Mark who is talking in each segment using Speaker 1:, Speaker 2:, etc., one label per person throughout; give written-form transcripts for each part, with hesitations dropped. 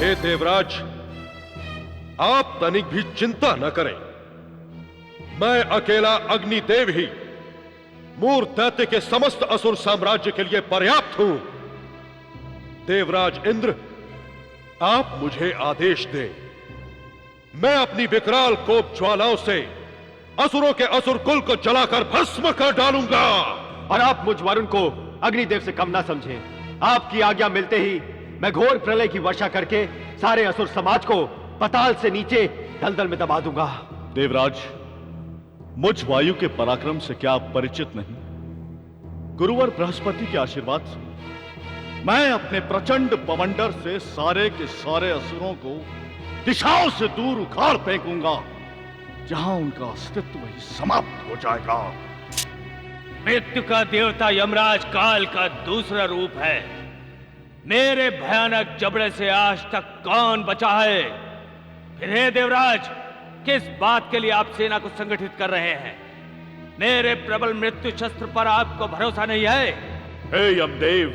Speaker 1: हे देवराज, आप तनिक भी चिंता न करें। मैं अकेला अग्निदेव ही मूर दैत्य के समस्त असुर साम्राज्य के लिए पर्याप्त हूं। देवराज इंद्र, आप मुझे आदेश दें, मैं अपनी विकराल कोप ज्वालाओं से असुरों के असुर कुल को जलाकर भस्म कर डालूंगा।
Speaker 2: और आप मुझ वरुण को अग्निदेव से कम ना समझें। आपकी आज्ञा मिलते ही मैं घोर प्रलय की वर्षा करके सारे असुर समाज को पाताल से नीचे दलदल में दबा दूंगा।
Speaker 3: देवराज, मुझ वायु के पराक्रम से क्या आप परिचित नहीं? गुरुवर बृहस्पति के आशीर्वाद से मैं अपने प्रचंड पवंडर से सारे के सारे असुरों को दिशाओं से दूर उखाड़ फेंकूंगा, जहां उनका अस्तित्व ही समाप्त हो जाएगा।
Speaker 4: मृत्यु का देवता यमराज काल का दूसरा रूप है। मेरे भयानक जबड़े से आज तक कौन बचा है? फिर हे देवराज, किस बात के लिए आप सेना को संगठित कर रहे हैं? मेरे प्रबल मृत्यु शस्त्र पर आपको भरोसा नहीं है?
Speaker 3: हे यमदेव,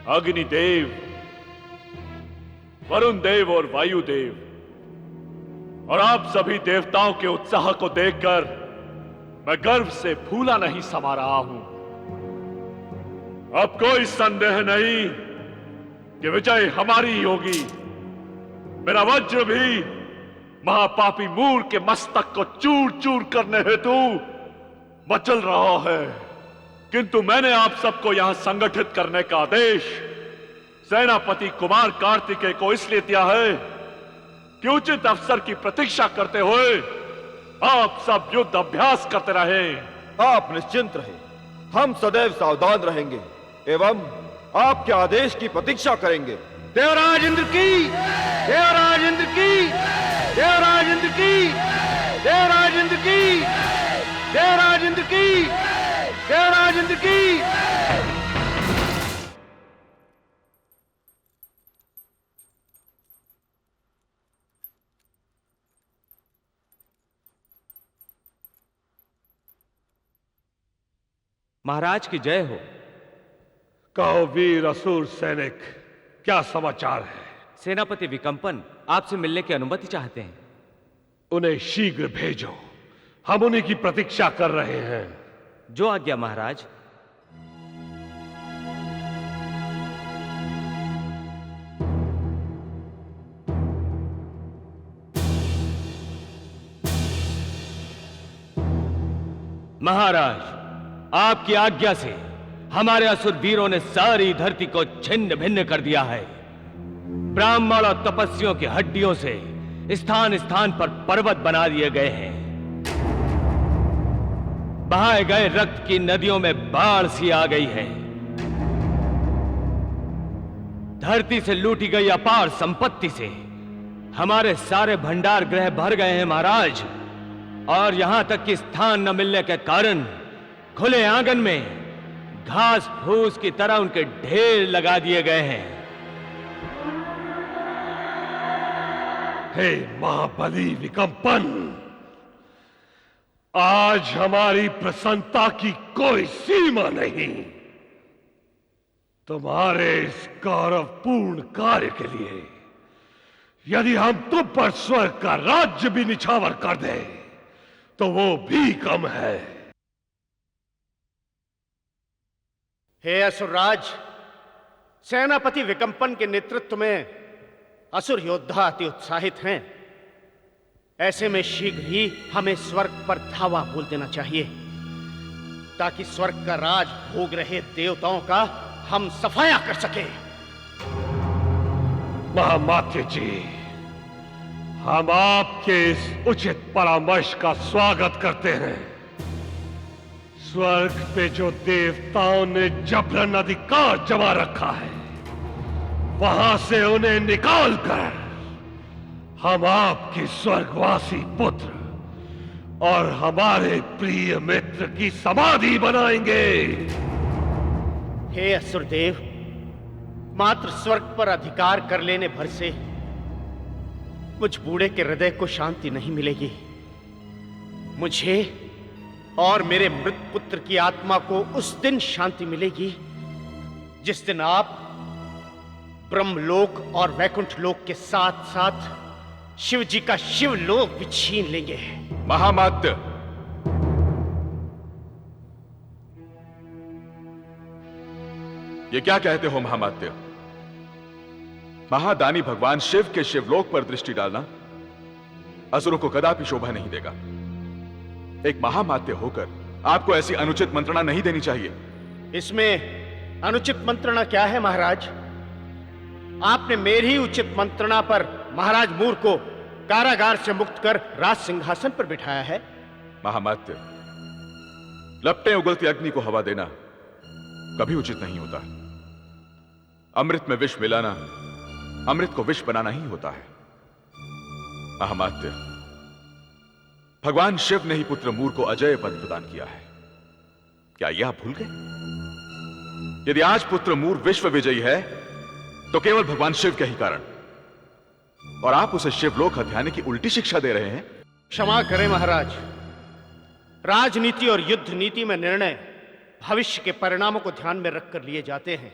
Speaker 3: अग्निदेव, वरुण देव और वायुदेव, और आप सभी देवताओं के उत्साह को देखकर मैं गर्व से फूला नहीं समा रहा हूं। अब कोई संदेह नहीं कि विजय हमारी ही होगी। मेरा वज्र भी महापापी मूर के मस्तक को चूर चूर करने हेतु मचल रहा है, किंतु मैंने आप सबको यहां संगठित करने का आदेश सेनापति कुमार कार्तिकेय को इसलिए दिया है कि उचित अवसर की प्रतीक्षा करते हुए आप सब युद्ध अभ्यास करते रहें।
Speaker 5: आप निश्चिंत रहें, हम सदैव सावधान रहेंगे एवं आपके आदेश की प्रतीक्षा करेंगे।
Speaker 2: देवराज इंद्र की, देवराज इंद्र की, देवराज इंद्र की, देवराज इंद्र की, देवराज इंद्र की, देवराज इंद्र की।
Speaker 4: महाराज की जय हो।
Speaker 1: कहो वीर असुर सैनिक, क्या समाचार है?
Speaker 4: सेनापति विकंपन आपसे मिलने की अनुमति चाहते हैं।
Speaker 1: उन्हें शीघ्र भेजो, हम उन्हीं की प्रतीक्षा कर रहे हैं।
Speaker 4: जो आज्ञा महाराज। महाराज, आपकी आज्ञा से हमारे असुर वीरों ने सारी धरती को छिन्न भिन्न कर दिया है। ब्राह्मण और तपस्वियों की हड्डियों से स्थान स्थान पर पर्वत बना दिए गए हैं। बहाए गए रक्त की नदियों में बाढ़ सी आ गई है। धरती से लूटी गई अपार संपत्ति से हमारे सारे भंडार गृह भर गए हैं महाराज, और यहां तक कि स्थान न मिलने के कारण खुले आंगन में घास फूस की तरह उनके ढेर लगा दिए गए हैं।
Speaker 1: हे महाबली विकंपन, आज हमारी प्रसन्नता की कोई सीमा नहीं। तुम्हारे इस गौरवपूर्ण कार्य के लिए यदि हम तुम पर स्वर्ग का राज्य भी निछावर कर दें तो वो भी कम है।
Speaker 2: हे असुरराज, सेनापति विकंपन के नेतृत्व में असुर योद्धा अति उत्साहित हैं। ऐसे में शीघ्र ही हमें स्वर्ग पर धावा बोल देना चाहिए, ताकि स्वर्ग का राज भोग रहे देवताओं का हम सफाया कर सके।
Speaker 1: महामात्य जी, हम आपके इस उचित परामर्श का स्वागत करते हैं। स्वर्ग पे जो देवताओं ने जबरन अधिकार जमा रखा है, वहां से उन्हें निकालकर हम आपके स्वर्गवासी पुत्र और हमारे प्रिय मित्र की समाधि बनाएंगे।
Speaker 2: हे असुरदेव, मात्र स्वर्ग पर अधिकार कर लेने भर से मुझ बूढ़े के हृदय को शांति नहीं मिलेगी। मुझे और मेरे मृत पुत्र की आत्मा को उस दिन शांति मिलेगी जिस दिन आप ब्रह्मलोक और वैकुंठ लोक के साथ साथ शिव जी का शिवलोक भी छीन लेंगे।
Speaker 3: महामात्य, ये क्या कहते हो महामात्य? महादानी भगवान शिव के शिवलोक पर दृष्टि डालना असुरों को कदापि शोभा नहीं देगा। एक महामात्य होकर आपको ऐसी अनुचित मंत्रणा नहीं देनी चाहिए।
Speaker 2: इसमें अनुचित मंत्रणा क्या है महाराज? आपने मेरी ही उचित मंत्रणा पर महाराज मूर को कारागार से मुक्त कर राज सिंहासन पर बिठाया है।
Speaker 3: महामात्य, लपटे उगलती अग्नि को हवा देना कभी उचित नहीं होता। अमृत में विष मिलाना अमृत को विष बनाना ही होता है। महामात्य, भगवान शिव ने ही पुत्र मूर को अजय पद प्रदान किया है। क्या यह आप भूल गए? यदि आज पुत्र मूर विश्व विजयी है तो केवल भगवान शिव के ही कारण, और आप उसे शिवलोक हथियाने की उल्टी शिक्षा दे रहे हैं।
Speaker 2: क्षमा करें महाराज, राजनीति और युद्ध नीति में निर्णय भविष्य के परिणामों को ध्यान में रखकर लिए जाते हैं।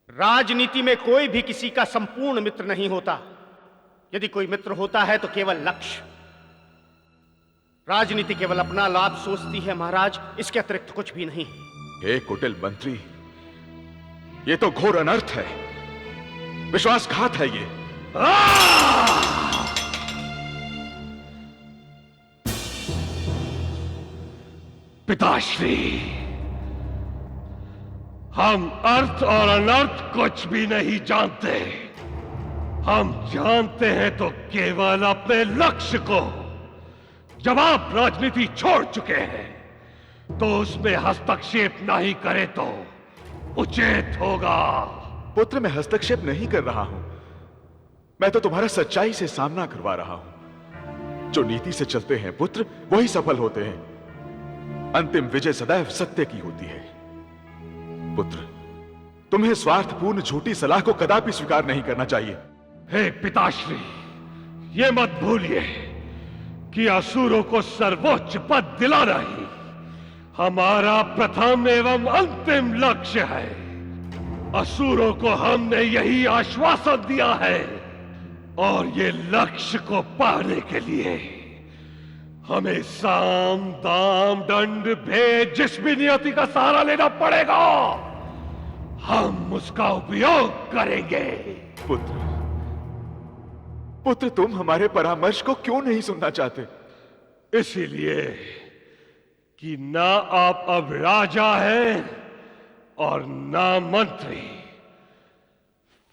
Speaker 2: राजनीति में कोई भी किसी का संपूर्ण मित्र नहीं होता। यदि कोई मित्र होता है तो केवल लक्ष्य। राजनीति केवल अपना लाभ सोचती है महाराज, इसके अतिरिक्त कुछ भी नहीं।
Speaker 3: हे कुटिल मंत्री, ये तो घोर अनर्थ है, विश्वासघात है ये।
Speaker 4: पिताश्री, हम अर्थ और अनर्थ कुछ भी नहीं जानते। हम जानते हैं तो केवल अपने लक्ष्य को। जब आप राजनीति छोड़ चुके हैं तो उसमें हस्तक्षेप नहीं करें तो उचित होगा।
Speaker 3: पुत्र, मैं हस्तक्षेप नहीं कर रहा हूं, मैं तो तुम्हारा सच्चाई से सामना करवा रहा हूं। जो नीति से चलते हैं पुत्र, वही सफल होते हैं। अंतिम विजय सदैव सत्य की होती है। पुत्र, तुम्हें स्वार्थपूर्ण झूठी सलाह को कदापि स्वीकार नहीं करना चाहिए।
Speaker 4: हे पिताश्री, ये मत भूलिए कि असुरों को सर्वोच्च पद दिलाना ही हमारा प्रथम एवं अंतिम लक्ष्य है। असुरों को हमने यही आश्वासन दिया है, और ये लक्ष्य को पाने के लिए हमें साम दाम दंड भेद जिस भी नियति का सहारा लेना पड़ेगा, हम उसका उपयोग करेंगे।
Speaker 3: पुत्र, पुत्र, तुम हमारे परामर्श को क्यों नहीं सुनना चाहते?
Speaker 4: इसीलिए कि ना आप अब राजा हैं और ना मंत्री।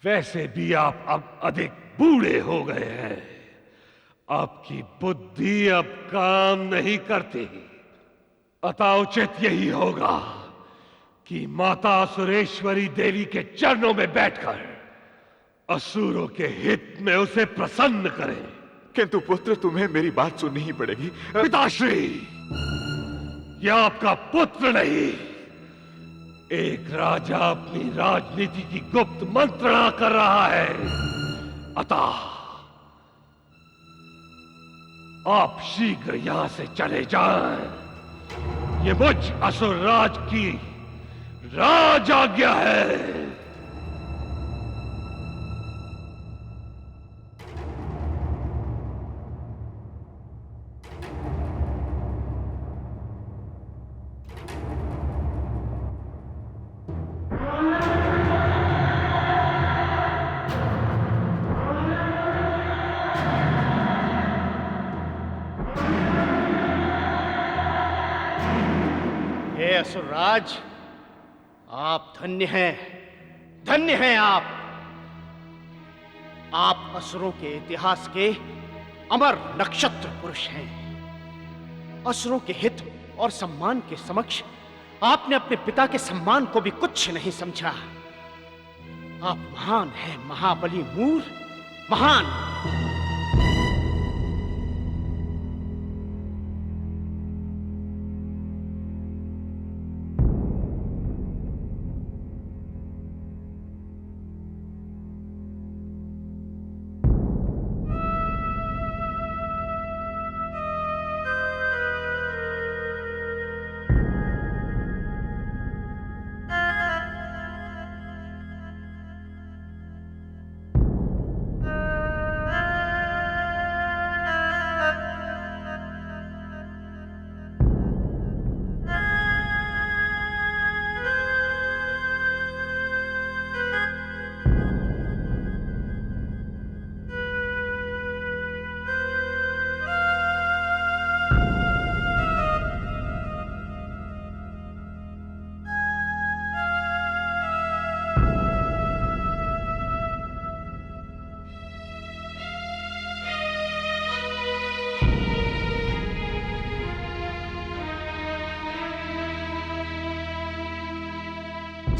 Speaker 4: वैसे भी आप अब अधिक बूढ़े हो गए हैं। आपकी बुद्धि अब काम नहीं करती। अतः उचित यही होगा कि माता सुरेश्वरी देवी के चरणों में बैठकर असुरों के हित में उसे प्रसन्न करें।
Speaker 3: किंतु पुत्र, तुम्हें मेरी बात सुननी ही पड़ेगी।
Speaker 4: पिताश्री, यह आपका पुत्र नहीं, एक राजा अपनी राजनीति की गुप्त मंत्रणा कर रहा है। अतः आप शीघ्र यहां से चले जाएं। ये मुझ असुर राज की राज आज्ञा है।
Speaker 2: हे असुरराज, आप धन्य हैं, धन्य हैं आप। आप असुरों के इतिहास के अमर नक्षत्र पुरुष हैं। असुरों के हित और सम्मान के समक्ष आपने अपने पिता के सम्मान को भी कुछ नहीं समझा। आप महान हैं महाबली मूर, महान।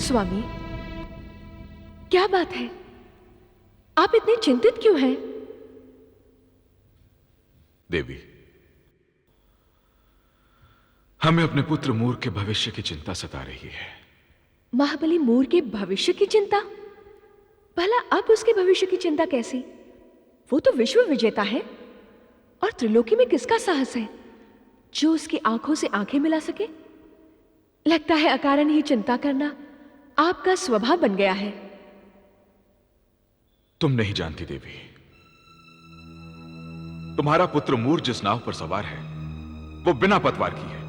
Speaker 6: स्वामी, क्या बात है? आप इतने चिंतित क्यों हैं?
Speaker 7: देवी, हमें अपने पुत्र मूर के भविष्य की चिंता सता रही है।
Speaker 6: महाबली मूर के भविष्य की चिंता? भला अब उसके भविष्य की चिंता कैसी? वो तो विश्व विजेता है, और त्रिलोकी में किसका साहस है जो उसकी आंखों से आंखें मिला सके? लगता है अकारण ही चिंता करना आपका स्वभाव बन गया है।
Speaker 7: तुम नहीं जानती देवी, तुम्हारा पुत्र मूर जिस नाव पर सवार है वो बिना पतवार की है,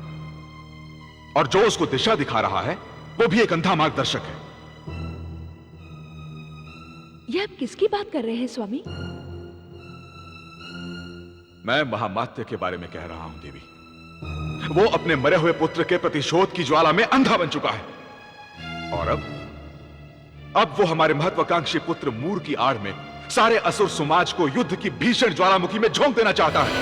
Speaker 7: और जो उसको दिशा दिखा रहा है वो भी एक अंधा मार्गदर्शक है।
Speaker 6: यह आप किसकी बात कर रहे हैं स्वामी?
Speaker 7: मैं महामात्य के बारे में कह रहा हूं देवी। वो अपने मरे हुए पुत्र के प्रतिशोध की ज्वाला में अंधा बन चुका है, और अब वो हमारे महत्वाकांक्षी पुत्र मूर की आड़ में सारे असुर समाज को युद्ध की भीषण ज्वालामुखी में झोंक देना चाहता है।